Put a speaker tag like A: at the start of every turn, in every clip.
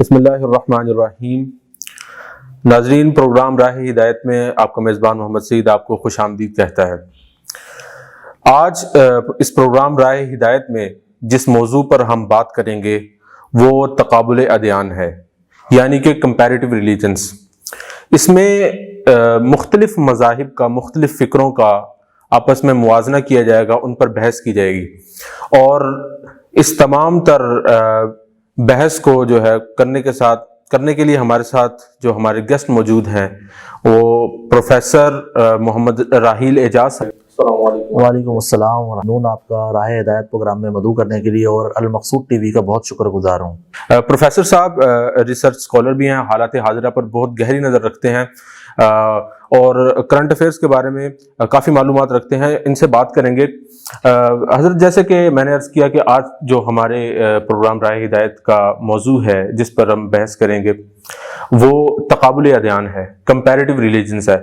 A: بسم اللہ الرحمن الرحیم۔ ناظرین، پروگرام راہ ہدایت میں آپ کا میزبان محمد سعید آپ کو خوش آمدید کہتا ہے۔ آج اس پروگرام راہ ہدایت میں جس موضوع پر ہم بات کریں گے وہ تقابل ادیان ہے، یعنی کہ کمپیریٹیو ریلیجنس۔ اس میں مختلف مذاہب کا، مختلف فکروں کا آپس میں موازنہ کیا جائے گا، ان پر بحث کی جائے گی، اور اس تمام تر بحث کو جو ہے کرنے کے لیے ہمارے ساتھ جو ہمارے گیسٹ موجود ہیں وہ پروفیسر محمد راحیل اعجاز ہیں۔ السلام علیکم۔
B: وعلیکم السلام ورحمۃ۔ آپ کا راہ ہدایت پروگرام میں مدعو کرنے کے لیے اور المقصود ٹی وی کا بہت شکر گزار ہوں۔
A: پروفیسر صاحب ریسرچ اسکالر بھی ہیں، حالات حاضرہ پر بہت گہری نظر رکھتے ہیں اور کرنٹ افیئرس کے بارے میں کافی معلومات رکھتے ہیں۔ ان سے بات کریں گے۔ حضرت، جیسے کہ میں نے عرض کیا کہ آج جو ہمارے پروگرام راہ ہدایت کا موضوع ہے جس پر ہم بحث کریں گے وہ تقابل ادیان ہے، کمپیریٹیو ریلیجنس ہے۔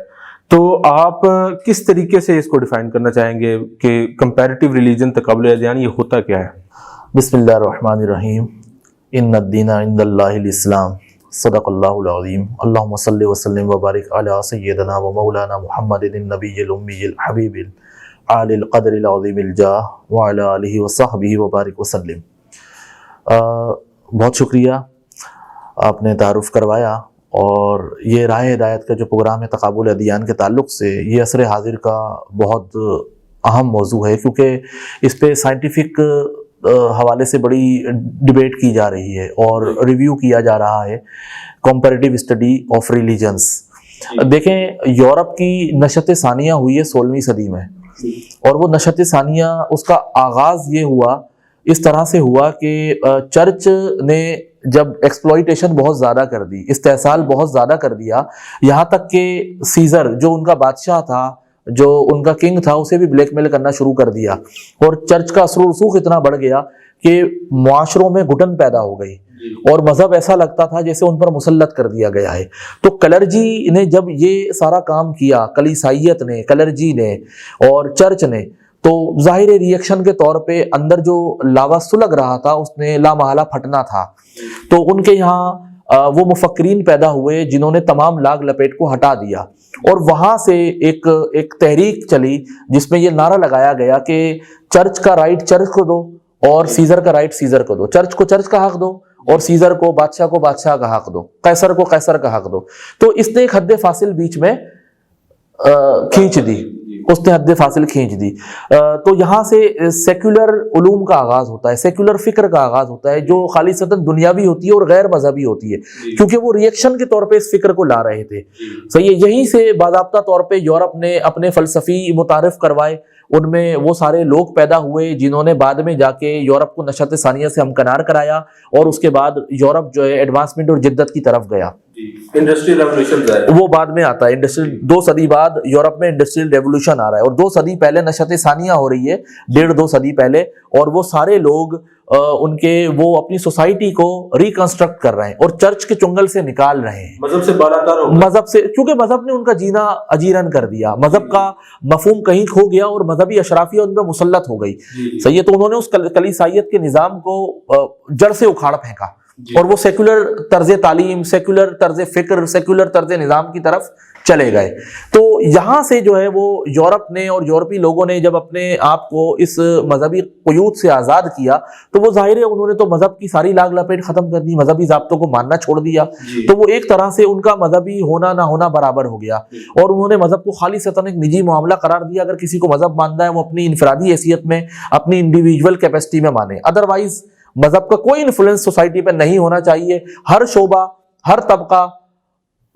A: تو آپ کس طریقے سے اس کو ڈیفائن کرنا چاہیں گے کہ کمپیریٹیو ریلیجن، تقابل ادیان، یہ ہوتا کیا ہے؟
B: بسم اللہ الرحمن الرحیم۔ ان الدین عند اللہ الاسلام، صدق اللہ العظیم۔ اللہم صلی وسلم وبارک علی سیدنا و مولانا محمد النبی الامی الحبیب عالی القدر العظیم الجاہ وعلی آلہ وصحبہ وبارک وسلم۔ بہت شکریہ، آپ نے تعارف کروایا، اور یہ راہ ہدایت کا جو پروگرام ہے تقابل ادیان کے تعلق سے، یہ عصر حاضر کا بہت اہم موضوع ہے، کیونکہ اس پہ سائنٹیفک حوالے سے بڑی ڈیبیٹ کی جا رہی ہے اور ریویو کیا جا رہا ہے، کمپیریٹیو اسٹڈی آف ریلیجنس۔ دیکھیں، یورپ کی نشست ثانیہ ہوئی ہے 16ویں صدی میں، اور وہ نشست ثانیہ، اس کا آغاز یہ ہوا، اس طرح سے ہوا کہ چرچ نے جب ایکسپلائٹیشن بہت زیادہ کر دی، استحصال بہت زیادہ کر دیا، یہاں تک کہ سیزر جو ان کا بادشاہ تھا، جو ان کا کنگ تھا، اسے بھی بلیک میل کرنا شروع کر دیا، اور چرچ کا اثر و رسوخ اتنا بڑھ گیا کہ معاشروں میں گھٹن پیدا ہو گئی، اور مذہب ایسا لگتا تھا جیسے ان پر مسلط کر دیا گیا ہے۔ تو کلرجی نے جب یہ سارا کام کیا، کلیسائیت نے، کلرجی نے اور چرچ نے، تو ظاہر ریئیکشن کے طور پہ اندر جو لاوا سلگ رہا تھا اس نے لامحالہ پھٹنا تھا۔ تو ان کے یہاں وہ مفکرین پیدا ہوئے جنہوں نے تمام لاگ لپیٹ کو ہٹا دیا، اور وہاں سے ایک تحریک چلی جس میں یہ نعرہ لگایا گیا کہ چرچ کا رائٹ چرچ کو دو، اور سیزر کا رائٹ سیزر کو دو، چرچ کو چرچ کا حق دو، اور سیزر کو، بادشاہ کو بادشاہ کا حق دو، قیصر کو قیصر کا حق دو۔ تو اس نے ایک حد فاصل بیچ میں کھینچ دی، اس نے حد فاصل کھینچ دی۔ تو یہاں سے سیکولر علوم کا آغاز ہوتا ہے، سیکولر فکر کا آغاز ہوتا ہے، جو خالصتاً دنیاوی ہوتی ہے اور غیر مذہبی ہوتی ہے، کیونکہ وہ ریئیکشن کے طور پہ اس فکر کو لا رہے تھے۔ صحیح ہے، یہیں سے باضابطہ طور پہ یورپ نے اپنے فلسفی متعارف کروائے، ان میں وہ سارے لوگ پیدا ہوئے جنہوں نے بعد میں جا کے یورپ کو نشست ثانیہ سے ہمکنار کرایا، اور اس کے بعد یورپ جو ہے ایڈوانسمنٹ اور جدت کی طرف گیا۔
A: انڈسٹریل ریولوشن
B: وہ بعد میں آتا ہے، 2 صدی بعد یورپ میں انڈسٹریل ریولوشن آ رہا ہے، اور 2 صدی پہلے نشست ثانیہ ہو رہی ہے، 1.5-2 صدی پہلے، اور وہ سارے لوگ ان کے وہ اپنی سوسائٹی کو ریکنسٹرکٹ کر رہے ہیں اور چرچ کے چنگل سے نکال رہے ہیں،
A: مذہب سے بالاتر ہو گئے،
B: مذہب سے، کیونکہ مذہب نے ان کا جینا اجیرن کر دیا، مذہب کا مفہوم کہیں کھو گیا اور مذہبی اشرافیہ ان پہ مسلط ہو گئی۔ صحیح ہے، تو انہوں نے اس کلیسائیت کے نظام کو جڑ سے اکھاڑ پھینکا، اور وہ سیکولر طرز تعلیم، سیکولر طرز فکر، سیکولر طرز نظام کی طرف چلے گئے۔ تو یہاں سے جو ہے وہ یورپ نے اور یورپی لوگوں نے جب اپنے آپ کو اس مذہبی قیود سے آزاد کیا، تو وہ ظاہر ہے انہوں نے تو مذہب کی ساری لاگ لپیٹ ختم کر دی، مذہبی ضابطوں کو ماننا چھوڑ دیا، تو وہ ایک طرح سے ان کا مذہبی ہونا نہ ہونا برابر ہو گیا، اور انہوں نے مذہب کو خالصتاً ایک نجی معاملہ قرار دیا۔ اگر کسی کو مذہب ماننا ہے وہ اپنی انفرادی حیثیت میں، اپنی انڈیویجول کیپیسٹی میں مانے، ادروائز مذہب کا کوئی انفلوئنس سوسائٹی پہ نہیں ہونا چاہیے۔ ہر شعبہ، ہر طبقہ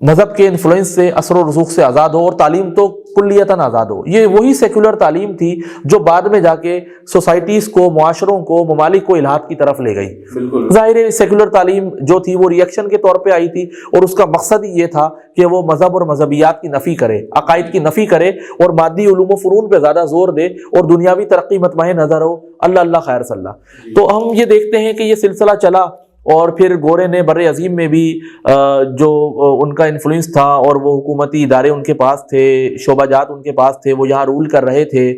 B: مذہب کے انفلوئنس سے، اثر و رسوخ سے آزاد ہو، اور تعلیم تو کلیتاً آزاد ہو۔ یہ وہی سیکولر تعلیم تھی جو بعد میں جا کے سوسائٹیز کو، معاشروں کو، ممالک کو الحاد کی طرف لے گئی۔ ظاہر ہے سیکولر تعلیم جو تھی وہ ریئیکشن کے طور پہ آئی تھی، اور اس کا مقصد ہی یہ تھا کہ وہ مذہب اور مذہبیات کی نفی کرے، عقائد کی نفی کرے، اور مادی علوم و فنون پہ زیادہ زور دے، اور دنیاوی ترقی مطمع نظر ہو۔ اللہ اللہ خیر صلی اللہ۔ تو ہم یہ دیکھتے ہیں کہ یہ سلسلہ چلا، اور پھر گورے نے بر عظیم میں بھی جو ان کا انفلوئنس تھا اور وہ حکومتی ادارے ان کے پاس تھے، شعبہ جات ان کے پاس تھے، وہ یہاں رول کر رہے تھے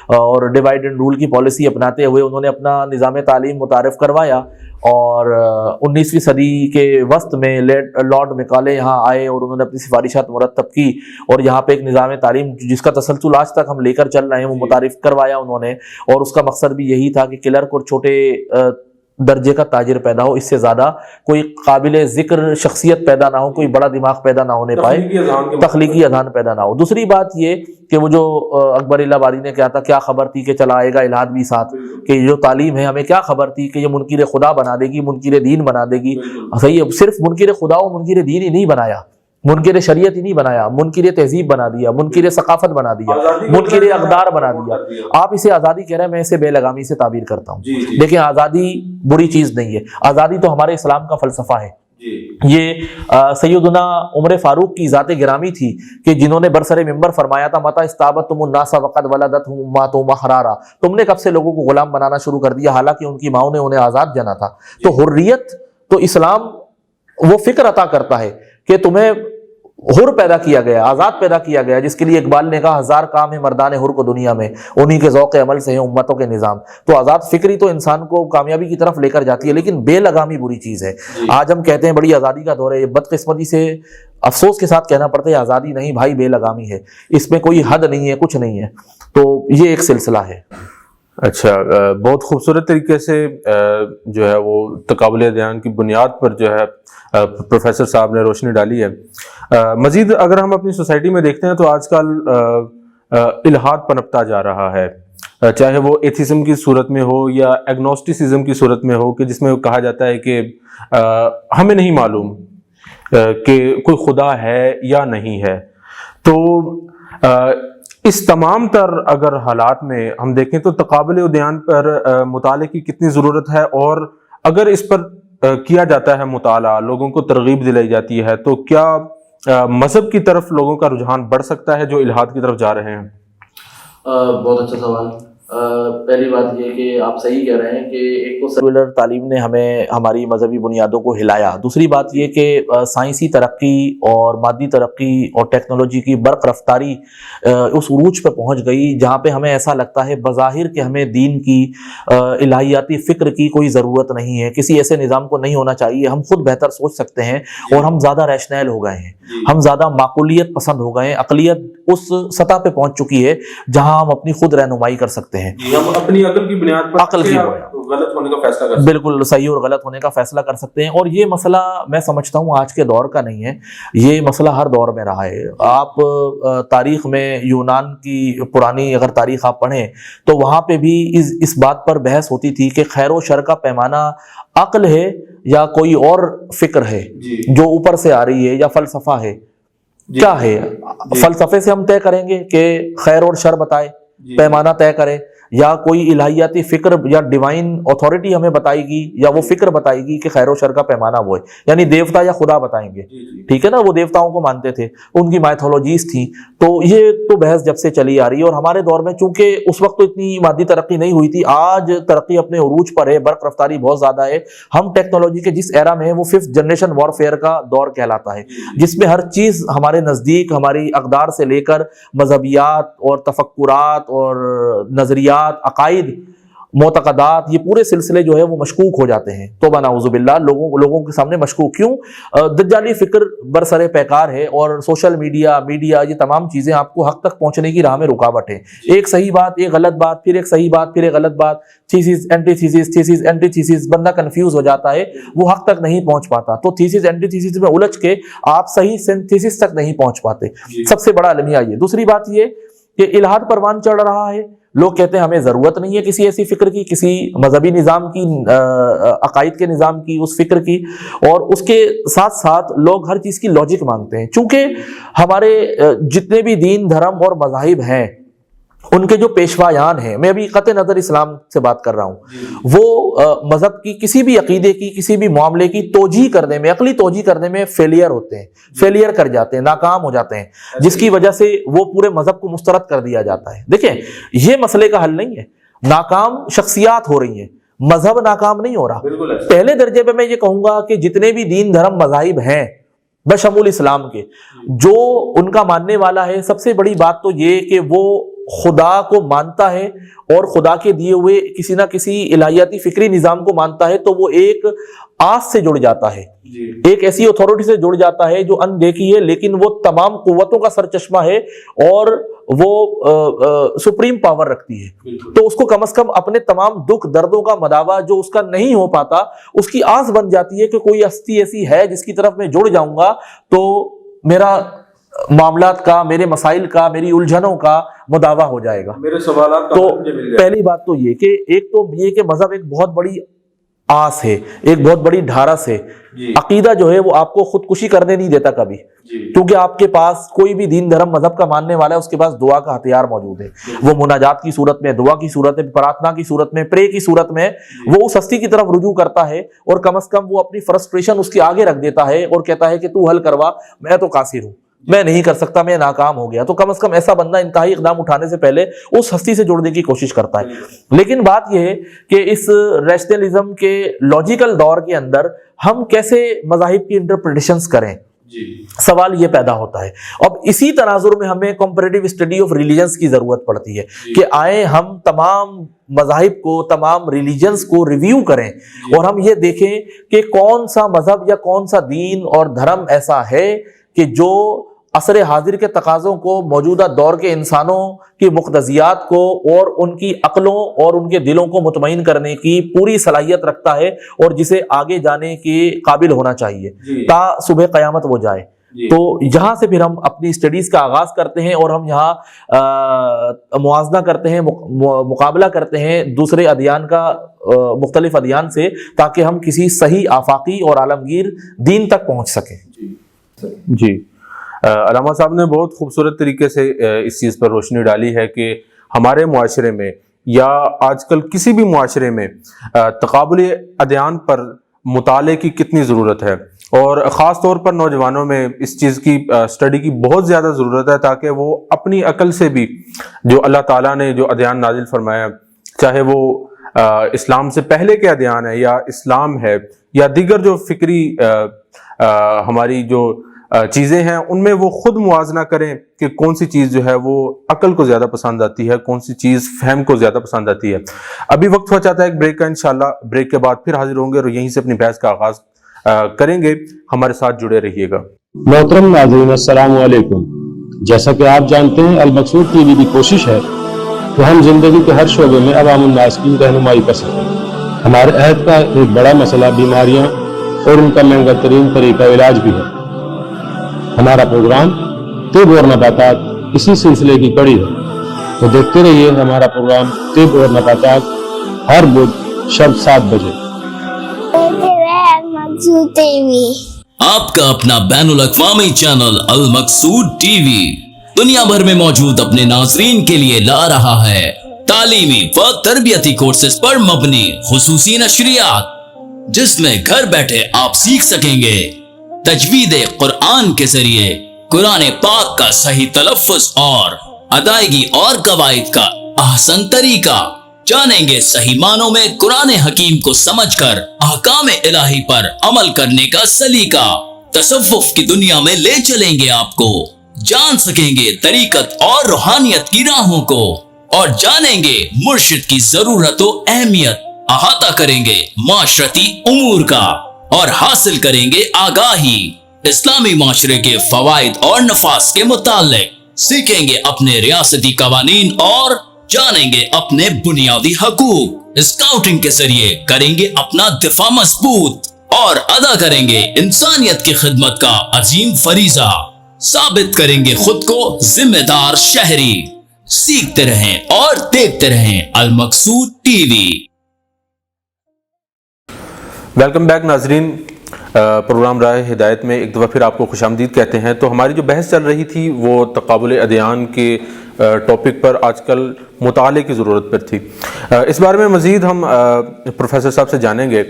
B: اور ڈیوائڈ اینڈ رول کی پالیسی اپناتے ہوئے انہوں نے اپنا نظام تعلیم متعارف کروایا، اور 19ویں صدی کے وسط میں لارڈ میکالے یہاں آئے اور انہوں نے اپنی سفارشات مرتب کی اور یہاں پہ ایک نظام تعلیم جس کا تسلسل آج تک ہم لے کر چل رہے ہیں وہ متعارف کروایا انہوں نے، اور اس کا مقصد بھی یہی تھا کہ کلرک اور چھوٹے درجے کا تاجر پیدا ہو، اس سے زیادہ کوئی قابل ذکر شخصیت پیدا نہ ہو، کوئی بڑا دماغ پیدا نہ ہونے پائے، تخلیقی اذہان پیدا نہ ہو۔ دوسری بات یہ کہ وہ جو اکبر اللہ باری نے کہا تھا کیا خبر تھی کہ چلا آئے گا الہاد بھی ساتھ، کہ جو تعلیم ہے ہمیں کیا خبر تھی کہ یہ منکر خدا بنا دے گی، منکر دین بنا دے گی۔ صحیح ہے، صرف منکر خدا و منکر دین ہی نہیں بنایا، منکر شریعت ہی نہیں بنایا، منکر تہذیب بنا دیا، منکر ثقافت بنا دیا، منکر اقدار بنا دیا۔ آپ اسے آزادی کہہ رہے ہیں، میں اسے بے لگامی سے تعبیر کرتا ہوں۔ لیکن آزادی بری چیز نہیں ہے، آزادی تو ہمارے اسلام کا فلسفہ ہے۔ یہ سیدنا عمر فاروق کی ذات گرامی تھی کہ جنہوں نے برسر منبر فرمایا تھا متا استابتم الناس وقد ولدتهم امهاتهم احرارا، تم نے کب سے لوگوں کو غلام بنانا شروع کر دیا حالانکہ ان کی ماؤں نے انہیں آزاد جانا تھا۔ تو حریت تو اسلام وہ فکر عطا کرتا ہے کہ تمہیں حر پیدا کیا گیا، آزاد پیدا کیا گیا، جس کے لیے اقبال نے کہا ہزار کام ہے مردان حر کو دنیا میں، انہی کے ذوق عمل سے ہیں امتوں کے نظام۔ تو آزاد فکری تو انسان کو کامیابی کی طرف لے کر جاتی ہے، لیکن بے لگامی بری چیز ہے۔ آج ہم کہتے ہیں بڑی آزادی کا دور ہے، یہ بدقسمتی سے افسوس کے ساتھ کہنا پڑتا ہے آزادی نہیں بھائی، بے لگامی ہے، اس میں کوئی حد نہیں ہے، کچھ نہیں ہے۔ تو یہ ایک سلسلہ ہے۔
A: اچھا، بہت خوبصورت طریقے سے جو ہے وہ تقابل ادیان کی بنیاد پر جو ہے پروفیسر صاحب نے روشنی ڈالی ہے۔ مزید اگر ہم اپنی سوسائٹی میں دیکھتے ہیں تو آج کل الحاد پنپتا جا رہا ہے، چاہے وہ ایتھیزم کی صورت میں ہو یا ایگنوسٹیسزم کی صورت میں ہو، کہ جس میں کہا جاتا ہے کہ ہمیں نہیں معلوم کہ کوئی خدا ہے یا نہیں ہے۔ تو اس تمام تر اگر حالات میں ہم دیکھیں تو تقابل ادیان پر مطالعے کی کتنی ضرورت ہے، اور اگر اس پر کیا جاتا ہے مطالعہ، لوگوں کو ترغیب دلائی جاتی ہے، تو کیا مذہب کی طرف لوگوں کا رجحان بڑھ سکتا ہے جو الحاد کی طرف جا رہے ہیں؟
B: بہت اچھا سوال۔ پہلی بات یہ کہ آپ صحیح کہہ رہے ہیں کہ ایک تو سیکولر تعلیم نے ہمیں ہماری مذہبی بنیادوں کو ہلایا، دوسری بات یہ کہ سائنسی ترقی اور مادی ترقی اور ٹیکنالوجی کی برق رفتاری اس عروج پہ پہنچ گئی جہاں پہ ہمیں ایسا لگتا ہے بظاہر کہ ہمیں دین کی الہیاتی فکر کی کوئی ضرورت نہیں ہے، کسی ایسے نظام کو نہیں ہونا چاہیے، ہم خود بہتر سوچ سکتے ہیں، اور ہم زیادہ ریشنل ہو گئے ہیں، ہم زیادہ معقولیت پسند ہو گئے ہیں، عقلیت اس سطح پہ پہنچ چکی ہے جہاں ہم اپنی خود رہنمائی کر سکتے ہیں،
A: ہم اپنی عقل کی بنیاد پر
B: عقل کی
A: غلط ہونے کا فیصلہ کر سکتے ہیں،
B: بالکل صحیح اور غلط ہونے کا فیصلہ کر سکتے ہیں۔ اور یہ مسئلہ میں سمجھتا ہوں آج کے دور کا نہیں ہے، یہ مسئلہ ہر دور میں رہا ہے۔ آپ تاریخ میں یونان کی پرانی اگر تاریخ آپ پڑھیں تو وہاں پہ بھی اس بات پر بحث ہوتی تھی کہ خیر و شر کا پیمانہ عقل ہے یا کوئی اور فکر ہے جو اوپر سے آ رہی ہے، یا فلسفہ ہے، کیا ہے؟ فلسفے سے ہم طے کریں گے کہ خیر اور شر بتائے، پیمانہ طے کرے، یا کوئی الہیاتی فکر یا ڈیوائن اتھارٹی ہمیں بتائے گی، یا وہ فکر بتائے گی کہ خیر و شر کا پیمانہ وہ ہے، یعنی دیوتا یا خدا بتائیں گے، ٹھیک ہے نا؟ وہ دیوتاؤں کو مانتے تھے، ان کی مائتھولوجیز تھیں۔ تو یہ تو بحث جب سے چلی آ رہی ہے، اور ہمارے دور میں چونکہ اس وقت تو اتنی مادی ترقی نہیں ہوئی تھی، آج ترقی اپنے عروج پر ہے، برق رفتاری بہت زیادہ ہے، ہم ٹیکنالوجی کے جس ایرا میں ہیں وہ 5th جنریشن وارفیئر کا دور کہلاتا ہے، جس میں ہر چیز ہمارے نزدیک، ہماری اقدار سے لے کر مذہبیات اور تفکرات اور نظریات، عقائد، معتقدات، یہ پورے سلسلے جو ہے وہ مشکوک ہو جاتے ہیں۔ توبہ نعوذ باللہ، لوگوں کے سامنے مشکوک کیوں؟ دجالی فکر برسر پیکار ہے، اور سوشل میڈیا یہ تمام چیزیں آپ کو حق تک پہنچنے کی راہ میں رکاوٹ ہے۔ ایک صحیح بات، ایک غلط بات، پھر ایک صحیح بات، پھر ایک غلط بات، thesis antithesis, thesis antithesis, بندہ کنفیوز ہو جاتا ہے، وہ حق تک نہیں پہنچ پاتا۔ تو تھیسس اینٹی تھیسس میں الجھ کے آپ صحیح تھیسس تک نہیں پہنچ پاتے۔ سب سے بڑا المیہ یہ۔ دوسری بات یہ کہ الحاد پروان چڑھ رہا ہے، لوگ کہتے ہیں ہمیں ضرورت نہیں ہے کسی ایسی فکر کی، کسی مذہبی نظام کی، عقائد کے نظام کی، اس فکر کی، اور اس کے ساتھ ساتھ لوگ ہر چیز کی لاجک مانگتے ہیں۔ چونکہ ہمارے جتنے بھی دین، دھرم اور مذاہب ہیں، ان کے جو پیشوایان ہیں، میں ابھی قطع نظر اسلام سے بات کر رہا ہوں، وہ مذہب کی کسی بھی عقیدے کی، کسی بھی معاملے کی توجیہ کرنے میں، عقلی توجیہ کرنے میں فیلئر ہوتے ہیں، فیلئر کر جاتے ہیں، ناکام ہو جاتے ہیں، جس کی وجہ سے وہ پورے مذہب کو مسترد کر دیا جاتا ہے۔ دیکھیں، یہ مسئلے کا حل نہیں ہے، ناکام شخصیات ہو رہی ہیں، مذہب ناکام نہیں ہو رہا.
A: بالکل.
B: پہلے درجے پہ میں یہ کہوں گا کہ جتنے بھی دین دھرم مذاہب ہیں بشمول اسلام کے، جو ان کا ماننے والا ہے، سب سے بڑی بات تو یہ کہ وہ خدا کو مانتا ہے اور خدا کے دیے ہوئے کسی نہ کسی الہیاتی فکری نظام کو مانتا ہے، تو وہ ایک آس سے جڑ جاتا ہے، ایک ایسی اتھارٹی سے جڑ جاتا ہے جو اندیکھی ہے لیکن وہ تمام قوتوں کا سرچشمہ ہے اور وہ سپریم پاور رکھتی ہے. تو اس کو کم از کم اپنے تمام دکھ دردوں کا مداوا جو اس کا نہیں ہو پاتا، اس کی آس بن جاتی ہے کہ کوئی ہستی ایسی ہے جس کی طرف میں جڑ جاؤں گا تو میرا معاملات کا، میرے مسائل کا، میری الجھنوں کا مداوا ہو جائے گا،
A: میرے سوالات کا
B: تو
A: حل مجھے مل جائے گا.
B: پہلی بات تو یہ کہ ایک تو یہ کہ مذہب ایک بہت بڑی آس ہے، ایک بہت بڑی ڈھارس ہے. عقیدہ جو ہے وہ آپ کو خودکشی کرنے نہیں دیتا کبھی، کیونکہ آپ کے پاس کوئی بھی دین دھرم مذہب کا ماننے والا ہے، اس کے پاس دعا کا ہتھیار موجود ہے. وہ مناجات کی صورت میں، دعا کی صورت میں، پرارتھنا کی صورت میں، پرے کی صورت میں وہ اس ہستی کی طرف رجوع کرتا ہے اور کم از کم وہ اپنی فرسٹریشن اس کے آگے رکھ دیتا ہے اور کہتا ہے کہ تو حل کروا، میں تو قاصر ہوں، میں نہیں کر سکتا، میں ناکام ہو گیا. تو کم از کم ایسا بندہ انتہائی اقدام اٹھانے سے پہلے اس ہستی سے جڑنے کی کوشش کرتا ہے. لیکن بات یہ ہے کہ اس ریشنلزم کے لاجیکل دور کے اندر ہم کیسے مذاہب کی انٹرپریٹیشنز کریں، سوال یہ پیدا ہوتا ہے. اب اسی تناظر میں ہمیں کمپیریٹیو اسٹڈی آف ریلیجنز کی ضرورت پڑتی ہے کہ آئیں ہم تمام مذاہب کو، تمام ریلیجنز کو ریویو کریں اور ہم یہ دیکھیں کہ کون سا مذہب یا کون سا دین اور دھرم ایسا ہے کہ جو عصر حاضر کے تقاضوں کو، موجودہ دور کے انسانوں کی مقتضیات کو اور ان کی عقلوں اور ان کے دلوں کو مطمئن کرنے کی پوری صلاحیت رکھتا ہے اور جسے آگے جانے کے قابل ہونا چاہیے تا صبح قیامت وہ جائے. تو یہاں سے پھر ہم اپنی اسٹڈیز کا آغاز کرتے ہیں اور ہم یہاں موازنہ کرتے ہیں، مقابلہ کرتے ہیں دوسرے ادیان کا، مختلف ادیان سے، تاکہ ہم کسی صحیح آفاقی اور عالمگیر دین تک پہنچ سکیں.
A: جی، علامہ صاحب نے بہت خوبصورت طریقے سے اس چیز پر روشنی ڈالی ہے کہ ہمارے معاشرے میں یا آج کل کسی بھی معاشرے میں تقابل ادیان پر مطالعے کی کتنی ضرورت ہے، اور خاص طور پر نوجوانوں میں اس چیز کی اسٹڈی کی بہت زیادہ ضرورت ہے، تاکہ وہ اپنی عقل سے بھی جو اللہ تعالیٰ نے جو ادیان نازل فرمایا، چاہے وہ اسلام سے پہلے کے ادیان ہے یا اسلام ہے یا دیگر جو فکری ہماری جو چیزیں ہیں، ان میں وہ خود موازنہ کریں کہ کون سی چیز جو ہے وہ عقل کو زیادہ پسند آتی ہے، کون سی چیز فہم کو زیادہ پسند آتی ہے. ابھی وقت ہو چاہتا ہے ایک بریک کا، انشاءاللہ بریک کے بعد پھر حاضر ہوں گے اور یہیں سے اپنی بحث کا آغاز کریں گے. ہمارے ساتھ جڑے رہیے گا.
C: محترم ناظرین، السلام علیکم. جیسا کہ آپ جانتے ہیں، المقصود ٹی وی کی کوشش ہے کہ ہم زندگی کے ہر شعبے میں عوام الناس کی رہنمائی کر سکیں. ہمارے عہد کا ایک بڑا مسئلہ بیماریاں اور ان کا مہنگا ترین طریقہ علاج بھی ہے. ہمارا پروگرام طب اور نباتات اسی سلسلے کی کڑی ہے، تو دیکھتے رہیے ہمارا پروگرام طب اور نباتات ہر بدھ شب 7 بجے.
D: آپ کا اپنا بین الاقوامی چینل المقصود ٹی وی دنیا بھر میں موجود اپنے ناظرین کے لیے لا رہا ہے تعلیمی و تربیتی کورسز پر مبنی خصوصی نشریات، جس میں گھر بیٹھے آپ سیکھ سکیں گے تجوید قرآن کے ذریعے قرآن پاک کا صحیح تلفظ اور ادائیگی اور قواعد کا احسن طریقہ. جانیں گے صحیح معنوں میں قرآن حکیم کو سمجھ کر احکام الہی پر عمل کرنے کا سلیقہ. تصوف کی دنیا میں لے چلیں گے آپ کو، جان سکیں گے طریقت اور روحانیت کی راہوں کو، اور جانیں گے مرشد کی ضرورت و اہمیت. احاطہ کریں گے معاشرتی امور کا اور حاصل کریں گے آگاہی. اسلامی معاشرے کے فوائد اور نفاذ کے متعلق سیکھیں گے اپنے ریاستی قوانین اور جانیں گے اپنے بنیادی حقوق. اسکاؤٹنگ کے ذریعے کریں گے اپنا دفاع مضبوط اور ادا کریں گے انسانیت کی خدمت کا عظیم فریضہ. ثابت کریں گے خود کو ذمہ دار شہری. سیکھتے رہیں اور دیکھتے رہیں المقصود ٹی وی.
A: ویلکم بیک ناظرین. پروگرام راہ ہدایت میں ایک دفعہ پھر آپ کو خوش آمدید کہتے ہیں. تو ہماری جو بحث چل رہی تھی وہ تقابل ادیان کے ٹاپک پر آج کل مطالعے کی ضرورت پر تھی. اس بارے میں مزید ہم پروفیسر صاحب سے جانیں گے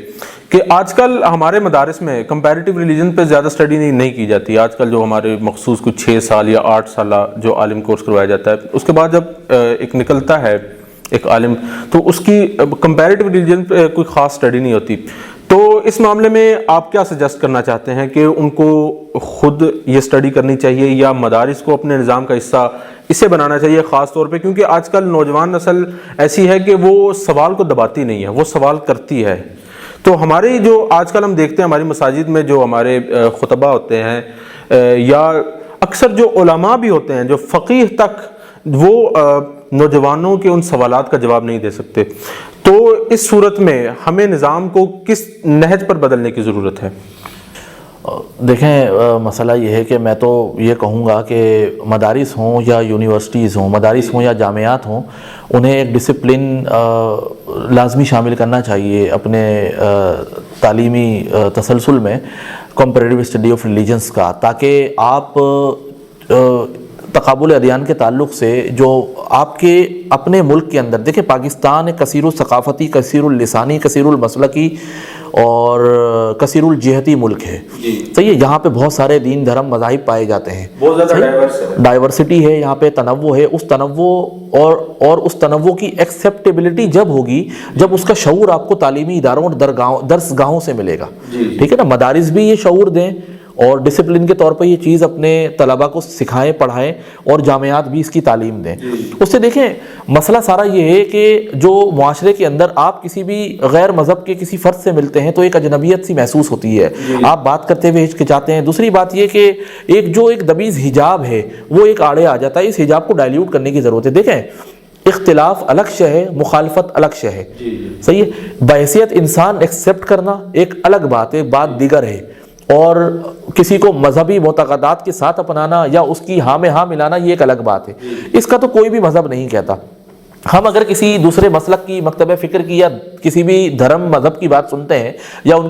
A: کہ آج کل ہمارے مدارس میں کمپیریٹیو ریلیجن پہ زیادہ اسٹڈی نہیں کی جاتی. آج کل جو ہمارے مخصوص کچھ 6 سال یا 8 سالہ جو عالم کورس کروایا جاتا ہے، اس کے بعد جب ایک نکلتا ہے ایک عالم, تو اس کی کمپیریٹیو ریلیجن پہ کوئی خاص اسٹڈی نہیں ہوتی. تو اس معاملے میں آپ کیا سجیسٹ کرنا چاہتے ہیں کہ ان کو خود یہ اسٹڈی کرنی چاہیے یا مدارس کو اپنے نظام کا حصہ اسے بنانا چاہیے خاص طور پہ, کیونکہ آج کل نوجوان نسل ایسی ہے کہ وہ سوال کو دباتی نہیں ہے, وہ سوال کرتی ہے. تو ہماری جو آج کل ہم دیکھتے ہیں ہماری مساجد میں جو ہمارے خطبہ ہوتے ہیں یا اکثر جو علماء بھی ہوتے ہیں, جو فقیہ تک, وہ نوجوانوں کے ان سوالات کا جواب نہیں دے سکتے. تو اس صورت میں ہمیں نظام کو کس نہج پر بدلنے کی ضرورت ہے؟
B: دیکھیں مسئلہ یہ ہے کہ میں تو یہ کہوں گا کہ مدارس ہوں یا یونیورسٹیز ہوں, مدارس ہوں یا جامعات ہوں, انہیں ایک ڈسپلن لازمی شامل کرنا چاہیے اپنے تعلیمی تسلسل میں, کمپیریٹیو اسٹڈی آف ریلیجنس کا, تاکہ آپ تقابل ادیان کے تعلق سے جو آپ کے اپنے ملک کے اندر, دیکھیں پاکستان ایک کثیر الثقافتی, کثیر اللسانی, کثیر المسلکی اور کثیر الجہتی ملک ہے. صحیح ہے, یہاں پہ بہت سارے دین دھرم مذاہب پائے جاتے ہیں,
A: بہت زیادہ
B: ڈائیورسٹی ہے یہاں پہ, تنوع ہے. اس تنوع اور اس تنوع کی ایکسیپٹیبلٹی جب ہوگی جب اس کا شعور آپ کو تعلیمی اداروں اور درس گاہوں سے ملے گا. ٹھیک ہے نا, مدارس بھی یہ شعور دیں اور ڈسپلن کے طور پر یہ چیز اپنے طلباء کو سکھائیں, پڑھائیں, اور جامعات بھی اس کی تعلیم دیں. اس سے دیکھیں مسئلہ سارا یہ ہے کہ جو معاشرے کے اندر آپ کسی بھی غیر مذہب کے کسی فرد سے ملتے ہیں تو ایک اجنبیت سی محسوس ہوتی ہے, آپ بات کرتے ہوئے ہچکچاتے ہیں. دوسری بات یہ کہ ایک دبیز حجاب ہے وہ ایک آڑے آ جاتا ہے. اس حجاب کو ڈائلیوٹ کرنے کی ضرورت ہے. دیکھیں اختلاف الگ شے ہے, مخالفت الگ شے ہے. صحیح ہے, بحیثیت انسان ایکسیپٹ کرنا ایک الگ بات ہے, بات دیگر ہے, اور کسی کو مذہبی معتقدات کے ساتھ اپنانا یا اس کی ہاں میں ہاں ملانا یہ ایک الگ بات ہے. اس کا تو کوئی بھی مذہب نہیں کہتا. ہم اگر کسی دوسرے مسلک کی, مکتب فکر کی یا کسی بھی دھرم مذہب کی بات سنتے ہیں یا ان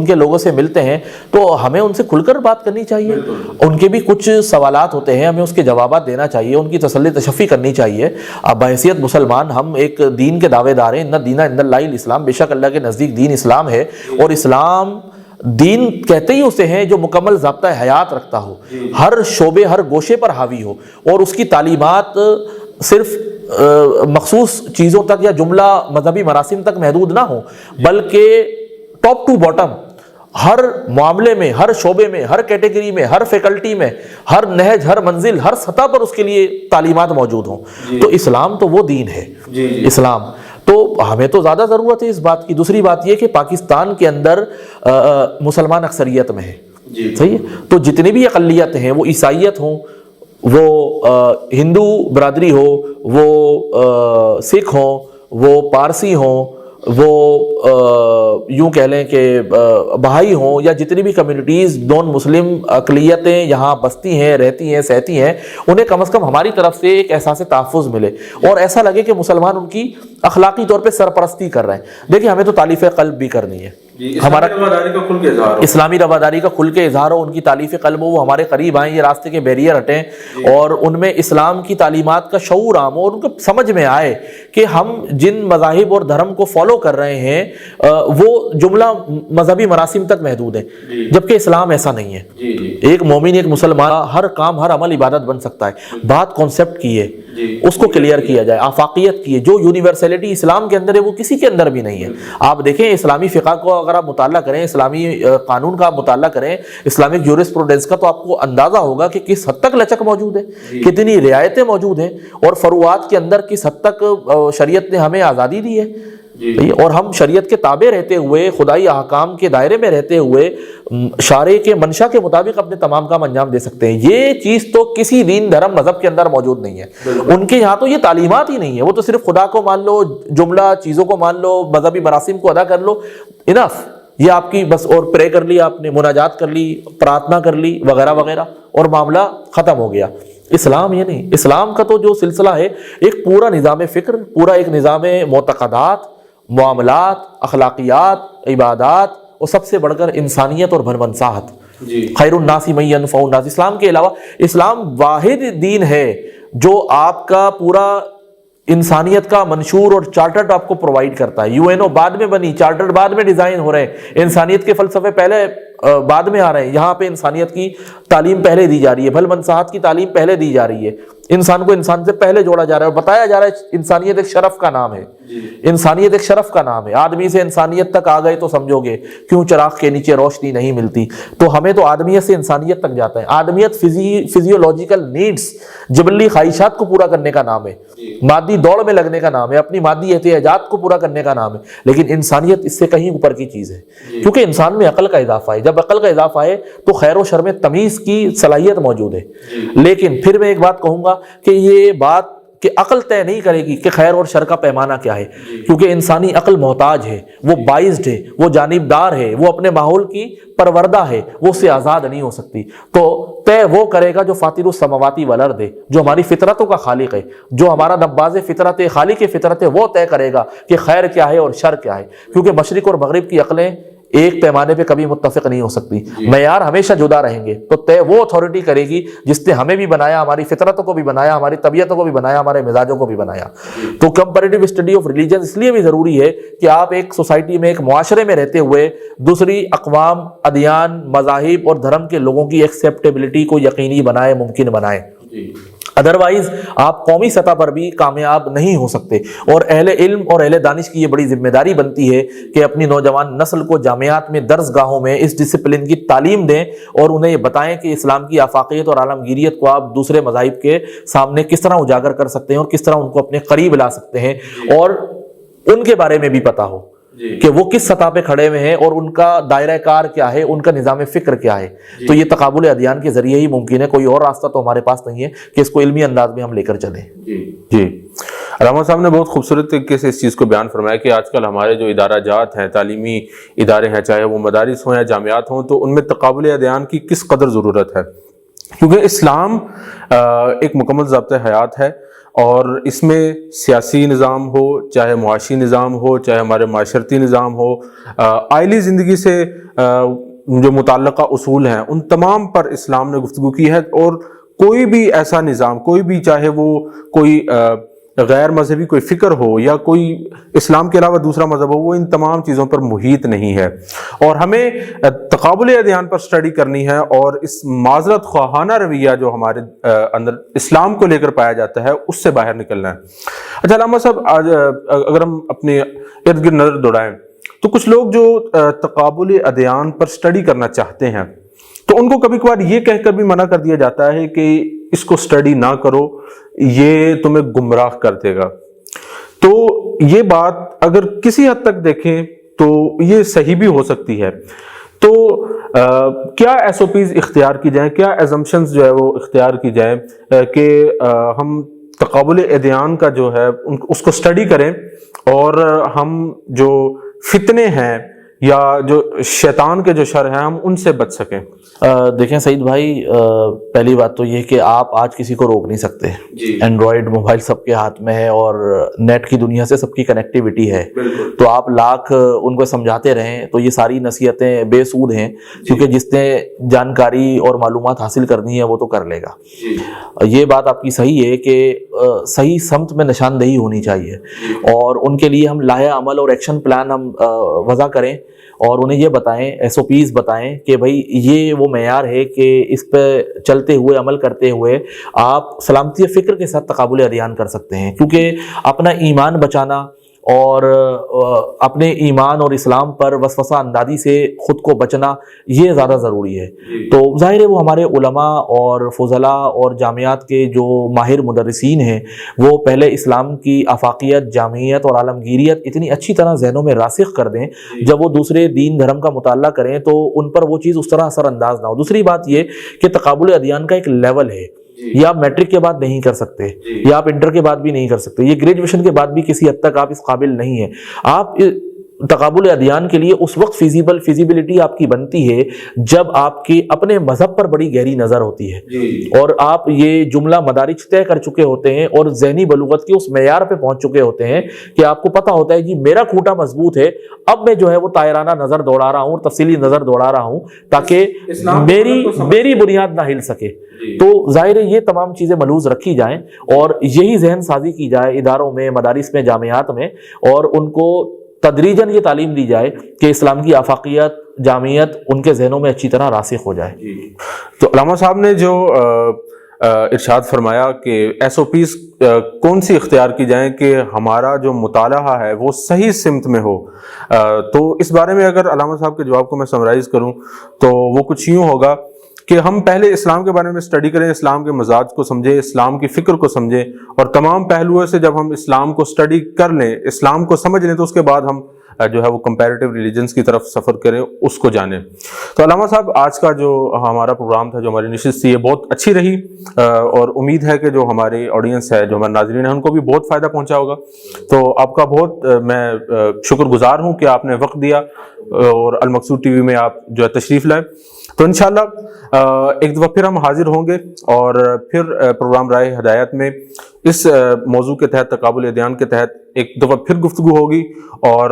B: کے لوگوں سے ملتے ہیں تو ہمیں ان سے کھل کر بات کرنی چاہیے. ان کے بھی کچھ سوالات ہوتے ہیں, ہمیں اس کے جوابات دینا چاہیے, ان کی تسلی تشفی کرنی چاہیے. بحیثیت مسلمان ہم ایک دین کے دعوے دار ہیں, ان دین عند اللہ الاسلام, بے شک اللہ کے نزدیک دین اسلام ہے. اور اسلام دین کہتے ہی اسے ہیں جو مکمل ضابطہ حیات رکھتا ہو, ہر شعبے ہر گوشے پر حاوی ہو, اور اس کی تعلیمات صرف مخصوص چیزوں تک یا جملہ مذہبی مراسم تک محدود نہ ہو, بلکہ ٹاپ ٹو باٹم ہر معاملے میں, ہر شعبے میں, ہر کیٹیگری میں, ہر فیکلٹی میں, ہر نہج, ہر منزل, ہر سطح پر اس کے لیے تعلیمات موجود ہوں. تو اسلام تو وہ دین ہے اسلام. تو ہمیں تو زیادہ ضرورت ہے اس بات کی. دوسری بات یہ کہ پاکستان کے اندر مسلمان اکثریت میں ہے. صحیح ہے, تو جتنی بھی اقلیت ہیں, وہ عیسائیت ہوں, وہ ہندو برادری ہو, وہ سکھ ہوں, وہ پارسی ہوں, وہ یوں کہہ لیں کہ بہائی ہوں, یا جتنی بھی کمیونٹیز نان مسلم اقلیتیں یہاں بستی ہیں, رہتی ہیں, سہتی ہیں, انہیں کم از کم ہماری طرف سے ایک احساس تحفظ ملے اور ایسا لگے کہ مسلمان ان کی اخلاقی طور پہ سرپرستی کر رہے ہیں. دیکھیں ہمیں تو تالیف قلب بھی کرنی ہے, ہمارا اسلامی رواداری کا کھل کے اظہار ہو, ان کی تالیف قلب ہو, وہ ہمارے قریب آئیں, یہ راستے کے بیریئر ہٹیں اور ان میں اسلام کی تعلیمات کا شعور عام ہو, اور ان کو سمجھ میں آئے کہ ہم جن مذاہب اور دھرم کو فالو کر رہے ہیں وہ جملہ مذہبی مراسم تک محدود ہیں, جبکہ اسلام ایسا نہیں ہے. ایک مومن, ایک مسلمان ہر کام, ہر عمل عبادت بن سکتا ہے. بات کانسیپٹ کی ہے, اس کو کلیئر کیا جائے, آفاقیت کی ہے, جو یونیورسلٹی اسلام کے اندر ہے وہ کسی کے اندر بھی نہیں ہے. آپ دیکھیں اسلامی فقہ کو اگر آپ مطالعہ کریں, اسلامی قانون کا آپ مطالعہ کریں, اسلامک جورسپروڈنس کا, تو آپ کو اندازہ ہوگا کہ کس حد تک لچک موجود ہے, کتنی رعایتیں موجود ہیں, اور فروعات کے اندر کس حد تک شریعت نے ہمیں آزادی دی ہے. اور ہم شریعت کے تابع رہتے ہوئے, خدائی احکام کے دائرے میں رہتے ہوئے, شارع کے منشا کے مطابق اپنے تمام کام انجام دے سکتے ہیں. یہ چیز تو کسی دین دھرم مذہب کے اندر موجود نہیں ہے. ان کے یہاں تو یہ تعلیمات ہی نہیں ہے. وہ تو صرف خدا کو مان لو, جملہ چیزوں کو مان لو, مذہبی مراسم کو ادا کر لو, انف, یہ آپ کی بس, اور پرے کر لی آپ نے, مناجات کر لی, پرارتھنا کر لی, وغیرہ وغیرہ, اور معاملہ ختم ہو گیا. اسلام یہ نہیں. اسلام کا تو جو سلسلہ ہے ایک پورا نظام فکر, پورا ایک نظام معتقدات, معاملات, اخلاقیات, عبادات, اور سب سے بڑھ کر انسانیت اور بھرمنصاحت. خیر الناس من ينفع الناس. اسلام کے علاوہ اسلام واحد دین ہے جو آپ کا پورا انسانیت کا منشور اور چارٹرڈ آپ کو پرووائڈ کرتا ہے. یو این او بعد میں بنی, چارٹرڈ بعد میں ڈیزائن ہو رہے ہیں. انسانیت کے فلسفے پہلے بعد میں آ رہے ہیں. یہاں پہ انسانیت کی تعلیم پہلے دی جا رہی ہے, بھل منصاحت کی تعلیم پہلے دی جا رہی ہے, انسان کو انسان سے پہلے جوڑا جا رہا ہے اور بتایا جا رہا ہے انسانیت ایک شرف کا نام ہے. انسانیت ایک شرف کا نام ہے. آدمی سے انسانیت تک آ گئے تو سمجھو گے کیوں چراغ کے نیچے روشنی نہیں ملتی. تو ہمیں تو آدمیت سے انسانیت تک جاتا ہے. آدمیت فزیولوجیکل نیڈز, جبلی خواہشات کو پورا کرنے کا نام ہے, مادی دوڑ میں لگنے کا نام ہے, اپنی مادی احتیاجات کو پورا کرنے کا نام ہے. لیکن انسانیت اس سے کہیں اوپر کی چیز ہے, کیونکہ انسان میں عقل کا اضافہ ہے. جب عقل کا اضافہ ہے تو خیر و شر میں تمیز کی صلاحیت موجود ہے. لیکن پھر میں ایک بات کہوں گا کہ یہ بات کہ عقل طے نہیں کرے گی کہ خیر اور شر کا پیمانہ کیا ہے, کیونکہ انسانی عقل محتاج ہے, وہ بائزڈ ہے, وہ جانبدار ہے, وہ اپنے ماحول کی پروردہ ہے, وہ اس سے آزاد نہیں ہو سکتی. تو طے وہ کرے گا جو فاطر السماواتی والارض ہے, جو ہماری فطرتوں کا خالق ہے, جو ہمارا نباز فطرت ہے, خالق فطرت ہے, وہ طے کرے گا کہ خیر کیا ہے اور شر کیا ہے. کیونکہ مشرق اور مغرب کی عقلیں ایک پیمانے پہ کبھی متفق نہیں ہو سکتی, معیار ہمیشہ جدا رہیں گے. تو طے وہ اتھارٹی کرے گی جس نے ہمیں بھی بنایا, ہماری فطرتوں کو بھی بنایا, ہماری طبیعتوں کو بھی بنایا, ہمارے مزاجوں کو بھی بنایا. تو کمپیریٹیو اسٹڈی آف ریلیجن اس لیے بھی ضروری ہے کہ آپ ایک سوسائٹی میں, ایک معاشرے میں رہتے ہوئے دوسری اقوام, ادیان, مذاہب اور دھرم کے لوگوں کی ایکسیپٹیبلٹی کو یقینی بنائے, ممکن بنائے. ادروائز آپ قومی سطح پر بھی کامیاب نہیں ہو سکتے. اور اہل علم اور اہل دانش کی یہ بڑی ذمہ داری بنتی ہے کہ اپنی نوجوان نسل کو جامعات میں, درس گاہوں میں اس ڈسپلن کی تعلیم دیں اور انہیں یہ بتائیں کہ اسلام کی آفاقیت اور عالمگیریت کو آپ دوسرے مذاہب کے سامنے کس طرح اجاگر کر سکتے ہیں اور کس طرح ان کو اپنے قریب لا سکتے ہیں, اور ان کے بارے میں بھی پتہ ہو کہ وہ کس سطح پہ کھڑے ہوئے ہیں اور ان کا دائرہ کار کیا ہے, ان کا نظام فکر کیا ہے. تو یہ تقابل ادیان کے ذریعے ہی ممکن ہے, کوئی اور راستہ تو ہمارے پاس نہیں ہے کہ اس کو علمی انداز میں ہم لے کر چلیں.
A: جی, علامہ صاحب نے بہت خوبصورت طریقے سے اس چیز کو بیان فرمایا کہ آج کل ہمارے جو ادارہ جات ہیں, تعلیمی ادارے ہیں, چاہے وہ مدارس ہوں یا جامعات ہوں, تو ان میں تقابل ادیان کی کس قدر ضرورت ہے. کیونکہ اسلام ایک مکمل ضابطۂ حیات ہے, اور اس میں سیاسی نظام ہو, چاہے معاشی نظام ہو, چاہے ہمارے معاشرتی نظام ہو, آئلی زندگی سے جو متعلقہ اصول ہیں, ان تمام پر اسلام نے گفتگو کی ہے. اور کوئی بھی ایسا نظام, کوئی بھی, چاہے وہ کوئی غیر مذہبی کوئی فکر ہو یا کوئی اسلام کے علاوہ دوسرا مذہب ہو, وہ ان تمام چیزوں پر محیط نہیں ہے. اور ہمیں تقابل ادیان پر سٹڈی کرنی ہے, اور اس معذرت خواہانہ رویہ جو ہمارے اندر اسلام کو لے کر پایا جاتا ہے, اس سے باہر نکلنا ہے. اچھا علامہ صاحب, آج اگر ہم اپنے ارد گرد نظر دوڑائیں تو کچھ لوگ جو تقابل ادیان پر سٹڈی کرنا چاہتے ہیں, تو ان کو کبھی کبھار یہ کہہ کر بھی منع کر دیا جاتا ہے کہ اس کو سٹڈی نہ کرو, یہ تمہیں گمراہ کر دے گا. تو یہ بات اگر کسی حد تک دیکھیں تو یہ صحیح بھی ہو سکتی ہے. تو کیا ایس او پیز اختیار کی جائیں, کیا ایزمپشنز جو ہے وہ اختیار کی جائیں کہ ہم تقابل ادیان کا جو ہے اس کو سٹڈی کریں, اور ہم جو فتنے ہیں یا جو شیطان کے جو شر ہیں, ہم ان سے بچ سکیں.
B: دیکھیں سعید بھائی, پہلی بات تو یہ کہ آپ آج کسی کو روک نہیں سکتے. اینڈرائڈ موبائل سب کے ہاتھ میں ہے, اور نیٹ کی دنیا سے سب کی کنیکٹیوٹی ہے. تو آپ لاکھ ان کو سمجھاتے رہیں تو یہ ساری نصیحتیں بے سود ہیں, کیونکہ جس نے جانکاری اور معلومات حاصل کرنی ہے وہ تو کر لے گا. یہ بات آپ کی صحیح ہے کہ صحیح سمت میں نشاندہی ہونی چاہیے, اور ان کے لیے ہم لاہے عمل اور ایکشن پلان ہم وضع کریں, اور انہیں یہ بتائیں, ایس او پیز بتائیں کہ بھائی یہ وہ معیار ہے کہ اس پہ چلتے ہوئے, عمل کرتے ہوئے آپ سلامتی فکر کے ساتھ تقابل ادیان کر سکتے ہیں. کیونکہ اپنا ایمان بچانا اور اپنے ایمان اور اسلام پر وسوسہ اندازی سے خود کو بچنا, یہ زیادہ ضروری ہے. تو ظاہر ہے وہ ہمارے علماء اور فضلاء اور جامعات کے جو ماہر مدرسین ہیں, وہ پہلے اسلام کی آفاقیت, جامعیت اور عالمگیریت اتنی اچھی طرح ذہنوں میں راسخ کر دیں, جب وہ دوسرے دین دھرم کا مطالعہ کریں تو ان پر وہ چیز اس طرح اثر انداز نہ ہو. دوسری بات یہ کہ تقابل ادیان کا ایک لیول ہے, یہ آپ میٹرک کے بعد نہیں کر سکتے, یا آپ انٹر کے بعد بھی نہیں کر سکتے, یہ گریجویشن کے بعد بھی کسی حد تک آپ اس قابل نہیں ہیں. آپ تقابل ادیان کے لیے اس وقت فیزیبلٹی آپ کی بنتی ہے جب آپ کی اپنے مذہب پر بڑی گہری نظر ہوتی ہے, اور آپ یہ جملہ مدارج طے کر چکے ہوتے ہیں اور ذہنی بلوغت کے اس معیار پہ پہنچ چکے ہوتے ہیں کہ آپ کو پتہ ہوتا ہے جی میرا کھوٹا مضبوط ہے, اب میں جو ہے وہ طائرانہ نظر دوڑا رہا ہوں اور تفصیلی نظر دوڑا رہا ہوں تاکہ میری بنیاد نہ ہل سکے. تو ظاہر ہے یہ تمام چیزیں ملحوظ رکھی جائیں, اور یہی ذہن سازی کی جائے اداروں میں, مدارس میں, جامعات میں, اور ان کو تدریجاً یہ تعلیم دی جائے کہ اسلام کی آفاقیت، جامعیت ان کے ذہنوں میں اچھی طرح راسخ ہو جائے۔
A: تو علامہ صاحب نے جو ارشاد فرمایا کہ ایس او پیز کون سی اختیار کی جائیں کہ ہمارا جو مطالعہ ہے وہ صحیح سمت میں ہو، تو اس بارے میں اگر علامہ صاحب کے جواب کو میں سمرائز کروں تو وہ کچھ یوں ہوگا کہ ہم پہلے اسلام کے بارے میں اسٹڈی کریں، اسلام کے مزاج کو سمجھیں، اسلام کی فکر کو سمجھیں، اور تمام پہلوؤں سے جب ہم اسلام کو اسٹڈی کر لیں، اسلام کو سمجھ لیں، تو اس کے بعد ہم جو ہے وہ کمپیریٹیو ریلیجنس کی طرف سفر کریں، اس کو جانیں۔ تو علامہ صاحب آج کا جو ہمارا پروگرام تھا، جو ہماری نشست تھی، یہ بہت اچھی رہی، اور امید ہے کہ جو ہماری آڈینس ہے، جو ہمارے ناظرین ہیں، ان کو بھی بہت فائدہ پہنچا ہوگا۔ تو آپ کا بہت میں شکر گزار ہوں کہ آپ نے وقت دیا اور المقصود ٹی وی میں آپ جو ہے تشریف لائے۔ تو انشاءاللہ ایک دفعہ پھر ہم حاضر ہوں گے، اور پھر پروگرام رائے ہدایت میں اس موضوع کے تحت، تقابل ادیان کے تحت ایک دفعہ پھر گفتگو ہوگی، اور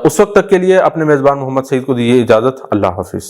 A: اس وقت تک کے لیے اپنے میزبان محمد سعید کو دیجیے اجازت۔ اللہ حافظ۔